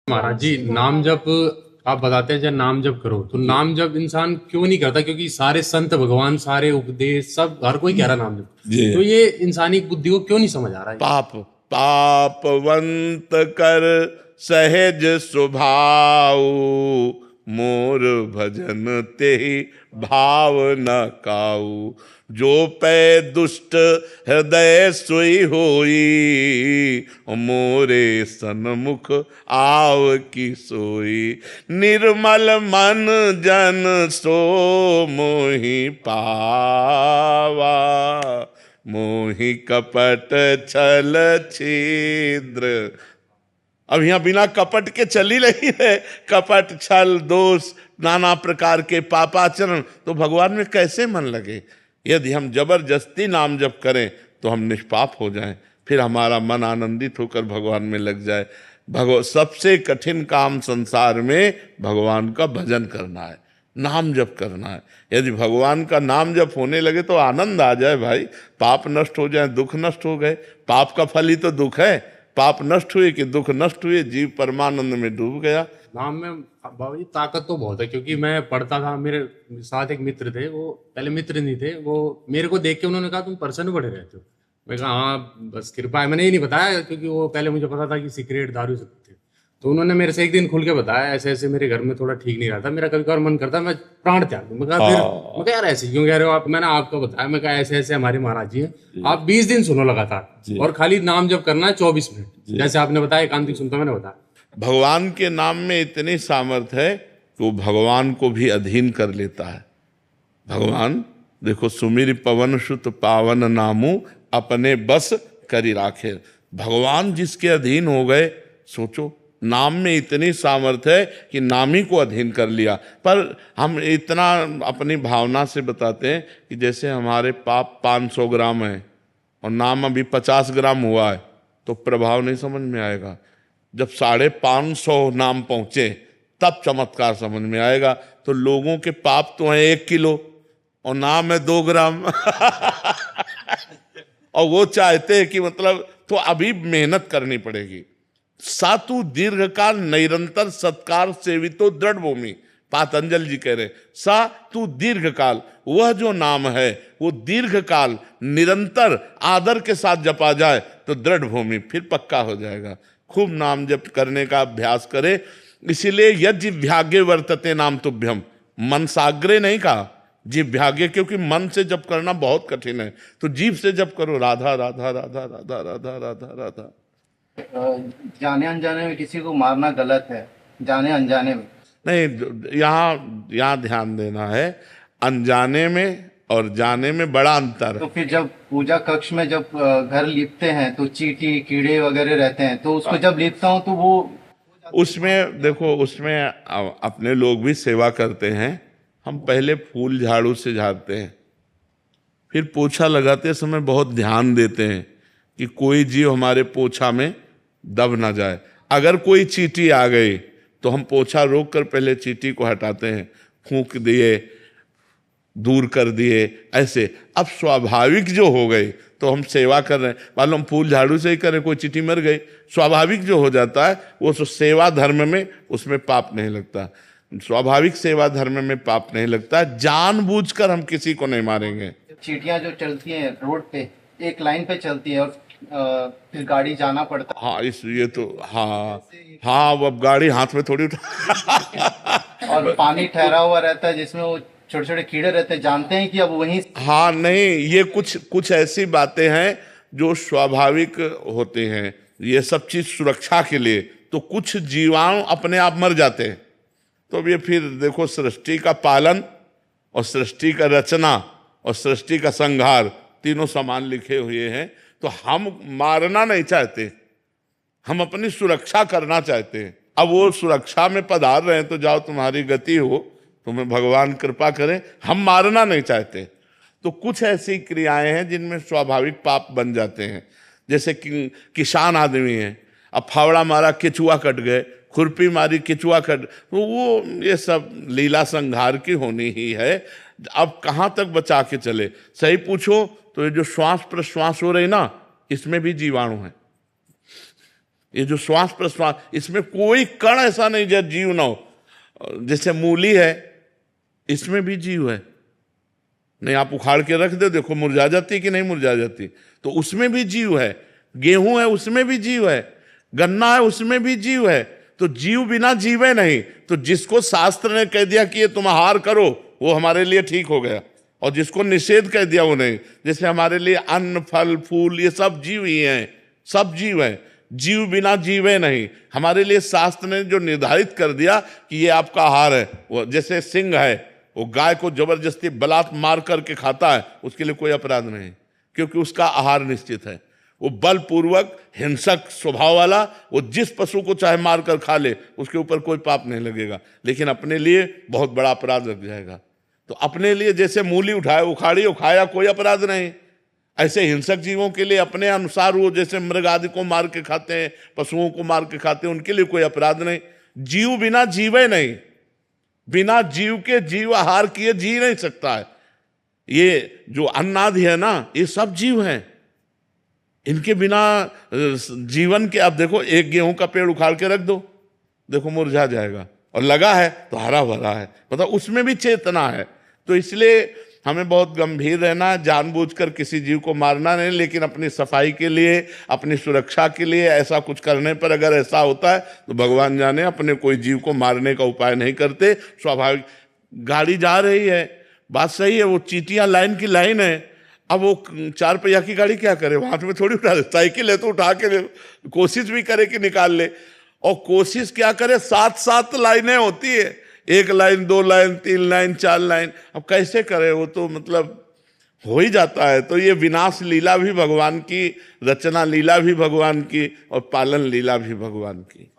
महाराज जी, नाम जप आप बताते हैं जब नाम जप करो तो नाम जप इंसान क्यों नहीं करता? क्योंकि सारे संत भगवान, सारे उपदेश, सब हर कोई कह रहा नाम जप। जी। तो ये इंसानी बुद्धि को क्यों नहीं समझ आ रहा है? पाप पापवंत कर सहज स्वभाव, मोर भजन ते भाव न काऊ। जो पै दुष्ट हृदय सोई होई, मोरे सन्मुख आव की सोई। निर्मल मन जन सो मोहि पावा, मोहि कपट छल छिद्र। अब यहाँ बिना कपट के चल ही रही है, कपट छल दोष नाना प्रकार के पापाचरण, तो भगवान में कैसे मन लगे? यदि हम जबरदस्ती नाम जप करें तो हम निष्पाप हो जाएं, फिर हमारा मन आनंदित होकर भगवान में लग जाए। सबसे कठिन काम संसार में भगवान का भजन करना है, नाम जप करना है। यदि भगवान का नाम जप होने लगे तो आनंद आ जाए भाई, पाप नष्ट हो जाए, दुख नष्ट हो गए। पाप का फल ही तो दुख है, पाप नष्ट हुए कि दुख नष्ट हुए, जीव परमानंद में डूब गया। नाम में बाबा जी ताकत तो बहुत है, क्योंकि मैं पढ़ता था, मेरे साथ एक मित्र थे, वो पहले मित्र नहीं थे, वो मेरे को देख के उन्होंने कहा तुम प्रसन्न बड़े रहते हो। मैं कहा हाँ बस कृपा है। मैंने ये नहीं बताया क्योंकि वो पहले मुझे पता था कि सिगरेट दारू सब थे। तो उन्होंने मेरे से एक दिन खुल के बताया ऐसे ऐसे मेरे घर में थोड़ा ठीक नहीं रहा था, मेरा कभी कभार मन करता मैं प्राण त्याग दूं। मैं कहा फिर मैं कहा यार ऐसे क्यों कह रहे हो आप? मैंने आपको बताया, मैं कहा ऐसे ऐसे हमारे महाराज जी हैं, आप 20 दिन सुनो लगातार और खाली नाम जप करना है 24 मिनट, जैसे आपने बताया एकांतिक सुनता मैंने बताया। भगवान के नाम में इतनी सामर्थ्य है कि वो भगवान को भी अधीन कर लेता है। भगवान देखो, सुमिर पवन सुत पावन नामू, अपने बस करी राखे। भगवान जिसके अधीन हो गए, सोचो नाम में इतनी सामर्थ्य है कि नाम ही को अधीन कर लिया। पर हम इतना अपनी भावना से बताते हैं कि जैसे हमारे पाप 500 ग्राम है और नाम अभी 50 ग्राम हुआ है, तो प्रभाव नहीं समझ में आएगा। जब 550 नाम पहुंचे तब चमत्कार समझ में आएगा। तो लोगों के पाप तो हैं 1 किलो और नाम है 2 ग्राम और वो चाहते हैं कि मतलब तो अभी मेहनत करनी पड़ेगी। सातु दीर्घकाल निरंतर सत्कार सेवितो दृढ़ भूमि, पातंजल जी कह रहे सा तू दीर्घकाल, वह जो नाम है वो दीर्घकाल निरंतर आदर के साथ जपा जाए तो दृढ़ भूमि, फिर पक्का हो जाएगा। खूब नाम जप करने का अभ्यास करे। इसीलिए यज्ञ भाग्य वर्तते नाम तुभ्यम, मन साग्रे नहीं कहा, जीव भाग्य, क्योंकि मन से जप करना बहुत कठिन है। तो जीव से जप करो, राधा राधा राधा राधा राधा राधा राधा। जाने अनजाने में किसी को मारना गलत है, जाने अनजाने में नहीं, यहाँ ध्यान देना है, अनजाने में और जाने में बड़ा अंतर है। तो फिर जब पूजा कक्ष में जब घर लिपते हैं तो चींटी कीड़े वगैरह रहते हैं, तो उसको जब लिपता हूँ तो वो उसमें देखो, उसमें अपने लोग भी सेवा करते हैं। हम पहले फूल झाड़ू से झाड़ते हैं, फिर पोछा लगाते समय बहुत ध्यान देते हैं कि कोई जीव हमारे पोछा में दब ना जाए। अगर कोई चींटी आ गई तो हम पोछा रोक कर पहले चींटी को हटाते हैं, फूंक दिए, दूर कर दिए, ऐसे। अब स्वाभाविक जो हो गई तो हम सेवा कर रहे हैं, मालूम फूल झाड़ू से ही करें, कोई चींटी मर गई, स्वाभाविक जो हो जाता है वो सेवा धर्म में, उसमें पाप नहीं लगता। स्वाभाविक सेवा धर्म में पाप नहीं लगता। जानबूझकर हम किसी को नहीं मारेंगे। चींटियां जो चलती हैं रोड पे, एक लाइन पे चलती है और फिर गाड़ी जाना पड़ता है। हाँ, इस ये तो हाँ वो अब गाड़ी हाथ में थोड़ी उठा और पानी ठहरा हुआ रहता है जिसमें वो छोटे छोटे कीड़े रहते हैं, जानते हैं कि अब वहीं हाँ नहीं, ये कुछ ऐसी बातें हैं जो स्वाभाविक होते हैं। ये सब चीज सुरक्षा के लिए, तो कुछ जीवाणु अपने आप मर जाते हैं। तो अब ये फिर देखो, सृष्टि का पालन और सृष्टि का रचना और सृष्टि का संहार तीनों समान लिखे हुए हैं। तो हम मारना नहीं चाहते, हम अपनी सुरक्षा करना चाहते हैं। अब वो सुरक्षा में पधार रहे हैं तो जाओ, तुम्हारी गति हो, तुम्हें भगवान कृपा करें। हम मारना नहीं चाहते। तो कुछ ऐसी क्रियाएं हैं जिनमें स्वाभाविक पाप बन जाते हैं। जैसे कि किसान आदमी है, अब फावड़ा मारा केचुआ कट गए, खुरपी मारी केचुआ कट, तो वो ये सब लीला संहार की होनी ही है। अब कहाँ तक बचा के चले? सही पूछो तो ये जो श्वास प्रश्वास हो रही ना, इसमें भी जीवाणु है, ये जो श्वास प्रश्वास, इसमें कोई कण ऐसा नहीं जो जीव ना हो। जैसे मूली है, इसमें भी जीव है, नहीं आप उखाड़ के रख दो, देखो मुरझा जाती कि नहीं मुरझा जाती, तो उसमें भी जीव है। गेहूं है, उसमें भी जीव है। गन्ना है, उसमें भी जीव है। तो जीव बिना जीवे नहीं। तो जिसको शास्त्र ने कह दिया कि ये तुम आहार करो, वो हमारे लिए ठीक हो गया, और जिसको निषेध कह दिया वो नहीं। जैसे हमारे लिए अन्न, फल, फूल, ये सब जीव ही हैं, सब जीव हैं। जीव बिना जीवे नहीं। हमारे लिए शास्त्र ने जो निर्धारित कर दिया कि ये आपका आहार है, वो जैसे सिंह है, वो गाय को जबरदस्ती बलात् मार करके खाता है, उसके लिए कोई अपराध नहीं, क्योंकि उसका आहार निश्चित है। वो बलपूर्वक हिंसक स्वभाव वाला, वो जिस पशु को चाहे मार कर खा ले, उसके ऊपर कोई पाप नहीं लगेगा, लेकिन अपने लिए बहुत बड़ा अपराध लग जाएगा। तो अपने लिए जैसे मूली उठाए, उखाड़ी, खाया, कोई अपराध नहीं। ऐसे हिंसक जीवों के लिए अपने अनुसार वो जैसे मृग आदि को मार के खाते हैं, पशुओं को मार के खाते हैं, उनके लिए कोई अपराध नहीं। जीव बिना जीवे नहीं, बिना जीव के जीव आहार किए जी नहीं सकता है। ये जो अन्नादि है ना, ये सब जीव हैं, इनके बिना जीवन के। अब देखो, एक गेहूं का पेड़ उखाड़ के रख दो, देखो मुरझा जाएगा, और लगा है तो हरा भरा है, मतलब उसमें भी चेतना है। तो इसलिए हमें बहुत गंभीर रहना है, जानबूझकर किसी जीव को मारना नहीं, लेकिन अपनी सफाई के लिए, अपनी सुरक्षा के लिए ऐसा कुछ करने पर अगर ऐसा होता है तो भगवान जाने, अपने कोई जीव को मारने का उपाय नहीं करते। स्वाभाविक गाड़ी जा रही है, बात सही है, वो चींटियां लाइन की लाइन है, अब वो 4 पहिया की गाड़ी क्या करे, हाथ में थोड़ी उठा ले, साइकिल है तो उठा के कोशिश भी करे कि निकाल ले, और कोशिश क्या करे, 7-7 लाइनें होती है, 1 लाइन, 2 लाइन, 3 लाइन, 4 लाइन, अब कैसे करे, वो तो मतलब हो ही जाता है। तो ये विनाश लीला भी भगवान की, रचना लीला भी भगवान की, और पालन लीला भी भगवान की।